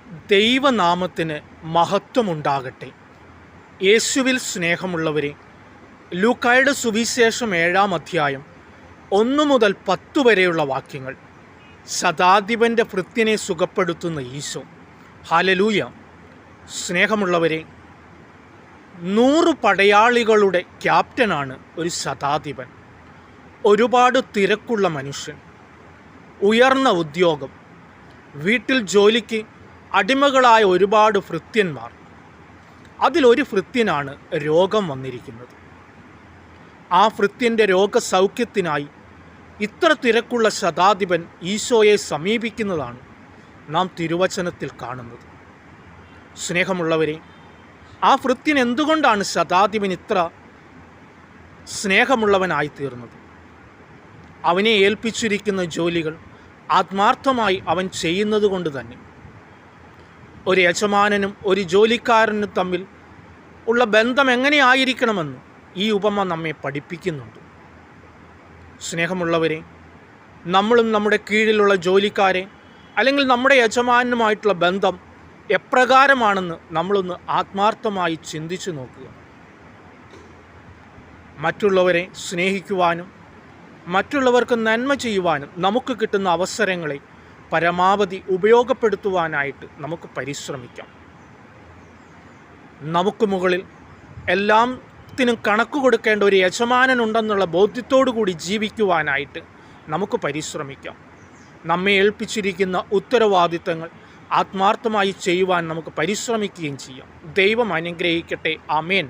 ദൈവനാമത്തിന് മഹത്വമുണ്ടാകട്ടെ. യേശുവിൽ സ്നേഹമുള്ളവരെ, ലൂക്കായുടെ സുവിശേഷം 7-ാം അധ്യായം 1 മുതൽ 10 വരെയുള്ള വാക്യങ്ങൾ. ശതാധിപൻ്റെ ഭൃത്യനെ സുഖപ്പെടുത്തുന്ന ഈശോ. ഹല്ലേലൂയ. സ്നേഹമുള്ളവരെ, 100 പടയാളികളുടെ ക്യാപ്റ്റനാണ് ഒരു ശതാധിപൻ. ഒരുപാട് തിരക്കുള്ള മനുഷ്യൻ, ഉയർന്ന ഉദ്യോഗം, വീട്ടിൽ ജോലിക്ക് അടിമകളായ ഒരുപാട് ഭൃത്യന്മാർ. അതിലൊരു ഭൃത്യനാണ് രോഗം വന്നിരിക്കുന്നത്. ആ ഭൃത്യൻ്റെ രോഗസൗഖ്യത്തിനായി ഇത്ര തിരക്കുള്ള ശതാധിപൻ ഈശോയെ സമീപിക്കുന്നതാണ് നാം തിരുവചനത്തിൽ കാണുന്നത്. സ്നേഹമുള്ളവരെ, ആ ഭൃത്യൻ എന്തുകൊണ്ടാണ് ശതാധിപൻ ഇത്ര സ്നേഹമുള്ളവനായി തീർന്നത്? അവനെ ഏൽപ്പിച്ചിരിക്കുന്ന ജോലികൾ ആത്മാർത്ഥമായി അവൻ ചെയ്യുന്നത് കൊണ്ട് തന്നെ. ഒരു യജമാനനും ഒരു ജോലിക്കാരനും തമ്മിൽ ഉള്ള ബന്ധം എങ്ങനെയായിരിക്കണമെന്ന് ഈ ഉപമ നമ്മെ പഠിപ്പിക്കുന്നുണ്ട്. സ്നേഹമുള്ളവരെ, നമ്മളും നമ്മുടെ കീഴിലുള്ള ജോലിക്കാരെ അല്ലെങ്കിൽ നമ്മുടെ യജമാനുമായിട്ടുള്ള ബന്ധം എപ്രകാരമാണെന്ന് നമ്മളൊന്ന് ആത്മാർത്ഥമായി ചിന്തിച്ചു നോക്കുക. മറ്റുള്ളവരെ സ്നേഹിക്കുവാനും മറ്റുള്ളവർക്ക് നന്മ ചെയ്യുവാനും നമുക്ക് കിട്ടുന്ന അവസരങ്ങളെ പരമാവധി ഉപയോഗപ്പെടുത്തുവാനായിട്ട് നമുക്ക് പരിശ്രമിക്കാം. നമുക്ക് മുകളിൽ എല്ലാത്തിനും കണക്ക് കൊടുക്കേണ്ട ഒരു യജമാനനുണ്ടെന്നുള്ള ബോധ്യത്തോടു കൂടി ജീവിക്കുവാനായിട്ട് നമുക്ക് പരിശ്രമിക്കാം. നമ്മെ ഏൽപ്പിച്ചിരിക്കുന്ന ഉത്തരവാദിത്തങ്ങൾ ആത്മാർത്ഥമായി ചെയ്യുവാൻ നമുക്ക് പരിശ്രമിക്കുകയും ചെയ്യാം. ദൈവം അനുഗ്രഹിക്കട്ടെ. ആമേൻ.